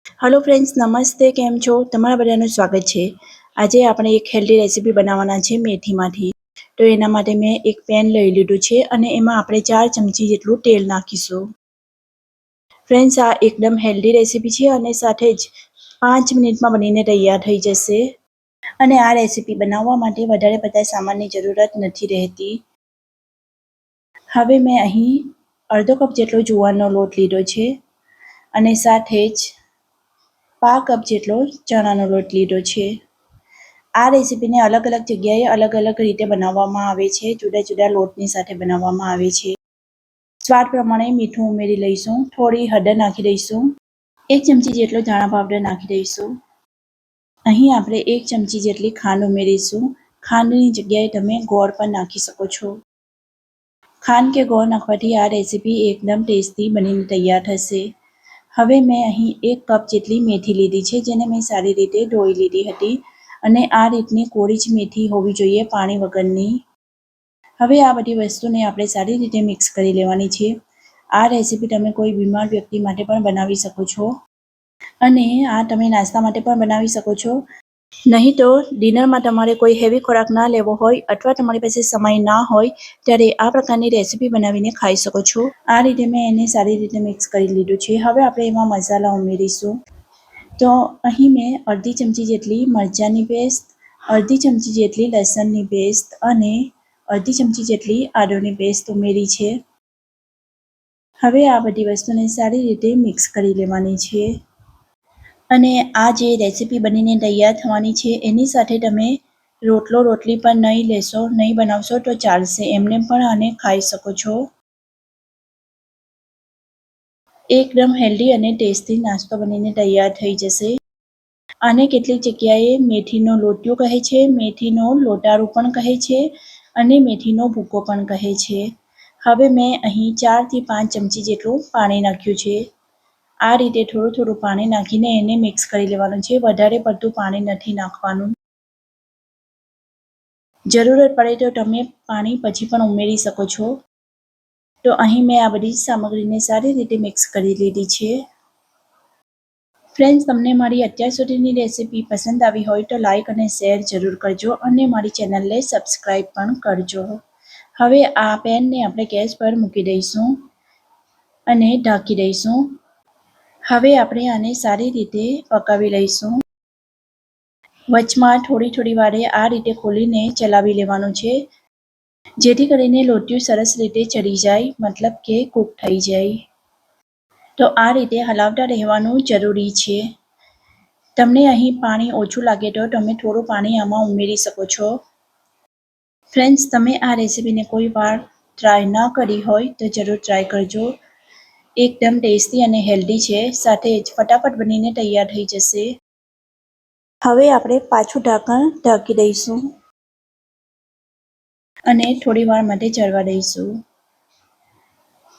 Hello friends, नमस्ते। केम छो? तमारा बधाનું સ્વાગત છે। આજે આપણે એક હેલ્ધી રેસીપી બનાવવાના છે મેથીમાંથી। તો એના માટે મેં એક પેન લઈ લીધું છે અને એમાં આપણે 4 ચમચી જેટલું તેલ નાખીશું। ફ્રેન્ડ્સ, આ એકદમ હેલ્ધી રેસીપી છે અને સાથે જ 5 મિનિટમાં બનીને તૈયાર થઈ જશે। અને આ રેસીપી બનાવવા માટે વધારે પડતા સામાનની જરૂરત નથી રહેતી। હવે મેં અહીં અડધો કપ જેટલો જુવારનો લોટ લીધો છે અને સાથે જ 1/2 કપ જેટલો ચણાનો લોટ લીધો છે। આ રેસીપીને અલગ અલગ જગ્યાએ અલગ અલગ રીતે બનાવવામાં આવે છે, જુદા જુદા લોટની સાથે બનાવવામાં આવે છે। સ્વાદ પ્રમાણે મીઠું ઉમેરી લઈશું, થોડી હળદર નાખી દઈશું, 1 ચમચી જેટલો ધાણા પાવડર નાખી દઈશું। અહીં આપણે 1 ચમચી જેટલી ખાંડ ઉમેરીશું। ખાંડની જગ્યાએ તમે ગોળ પણ નાખી શકો છો। ખાંડ કે ગોળ નાખવાથી આ રેસીપી એકદમ ટેસ્ટી બનીને તૈયાર થશે। હવે મેં અહીં 1 કપ જેટલી મેથી લીધી છે, જેને મેં સારી રીતે ધોઈ લીધી હતી અને આ રીતની કોરી જ મેથી હોવી જોઈએ, પાણી વગરની। હવે આ બધી વસ્તુને આપણે સારી રીતે મિક્સ કરી લેવાની છે। આ રેસીપી તમે કોઈ બીમાર વ્યક્તિ માટે પણ બનાવી શકો છો અને આ તમે નાસ્તા માટે પણ બનાવી શકો છો। નહીં તો ડિનરમાં તમારે કોઈ હેવી ખોરાક ના લેવો હોય અથવા તમારી પાસે સમય ના હોય ત્યારે આ પ્રકારની રેસીપી બનાવીને ખાઈ શકો છો। આ રીતે મેં એને સારી રીતે મિક્સ કરી લીધું છે। હવે આપણે એમાં મસાલા ઉમેરીશું। તો અહીં મેં અડધી ચમચી જેટલી મરચાંની પેસ્ટ, અડધી ચમચી જેટલી લસણની પેસ્ટ અને અડધી ચમચી જેટલી આદુની પેસ્ટ ઉમેરી છે। હવે આ બધી વસ્તુને સારી રીતે મિક્સ કરી લેવાની છે અને આ જે રેસીપી બનીને તૈયાર થવાની છે એની સાથે તમે રોટલી પણ નહીં બનાવશો તો ચાલશે, એમને પણ આને ખાઈ શકો છો। એકદમ હેલ્ધી અને ટેસ્ટી નાસ્તો બનીને તૈયાર થઈ જશે। આને કેટલીક જગ્યાએ મેથીનો લોટિયો કહે છે, મેથીનો લોટારું પણ કહે છે અને મેથીનો ભૂકો પણ કહે છે। હવે મેં અહીં 4 થી 5 ચમચી જેટલું પાણી નાખ્યું છે। આ રીતે થોડું થોડું પાણી નાખીને એને મિક્સ કરી લેવાનું છે, વધારે પડતું પાણી નથી નાખવાનું। જરૂરત પડે તો તમે પાણી પછી પણ ઉમેરી શકો છો। તો અહીં મેં આ બધી સામગ્રીને સારી રીતે મિક્સ કરી લીધી છે। ફ્રેન્ડ્સ, તમને મારી અત્યાર સુધીની રેસીપી પસંદ આવી હોય તો લાઈક અને શેર જરૂર કરજો અને મારી ચેનલને સબસ્ક્રાઈબ પણ કરજો। હવે આ પેનને આપણે ગેસ પર મૂકી દઈશું અને ઢાંકી દઈશું। હવે આપણે આને સારી રીતે પકાવી લઈશું। વચમાં થોડી થોડી વારે આ રીતે ખોલીને ચલાવી લેવાનું છે, જેથી કરીને લોટિયું સરસ રીતે ચડી જાય, મતલબ કે કૂક થઈ જાય। તો આ રીતે હલાવતા રહેવાનું જરૂરી છે। તમને અહીં પાણી ઓછું લાગે તો તમે થોડું પાણી આમાં ઉમેરી શકો છો। ફ્રેન્ડ્સ, તમે આ રેસીપીને કોઈ વાર ટ્રાય ના કરી હોય તો જરૂર ટ્રાય કરજો। એકદમ ટેસ્ટી અને હેલ્ધી છે, સાથે જ ફટાફટ બનીને તૈયાર થઈ જશે। હવે આપણે પાછું ઢાંકણ ઢાંકી દઈશું અને થોડી વાર માટે ચડવા દઈશું।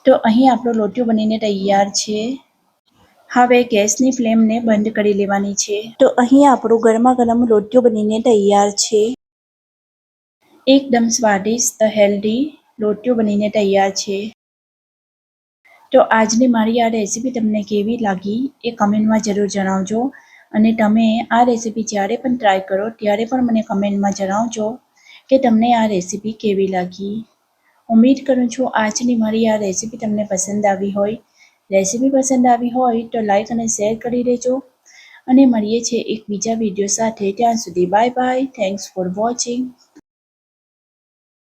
તો અહીં આપણો લોટિયો બનીને તૈયાર છે। હવે ગેસની ફ્લેમને બંધ કરી લેવાની છે। તો અહીં આપણું ગરમા ગરમ લોટિયો બનીને તૈયાર છે। એકદમ સ્વાદિષ્ટ હેલ્ધી લોટિયો બનીને તૈયાર છે। તો આજની મારી આ રેસીપી તમને કેવી લાગી એ કમેન્ટમાં જરૂર જણાવજો અને તમે આ રેસીપી જ્યારે પણ ટ્રાય કરો ત્યારે પણ મને કમેન્ટમાં જણાવજો કે તમને આ રેસીપી કેવી લાગી। ઉમ્મીદ કરું છું આજની મારી આ રેસીપી તમને પસંદ આવી હોય। રેસીપી પસંદ આવી હોય તો લાઈક અને શેર કરી દેજો અને મળીએ છીએ એક બીજા વિડીયો સાથે। ત્યાં સુધી bye bye, thanks for watching.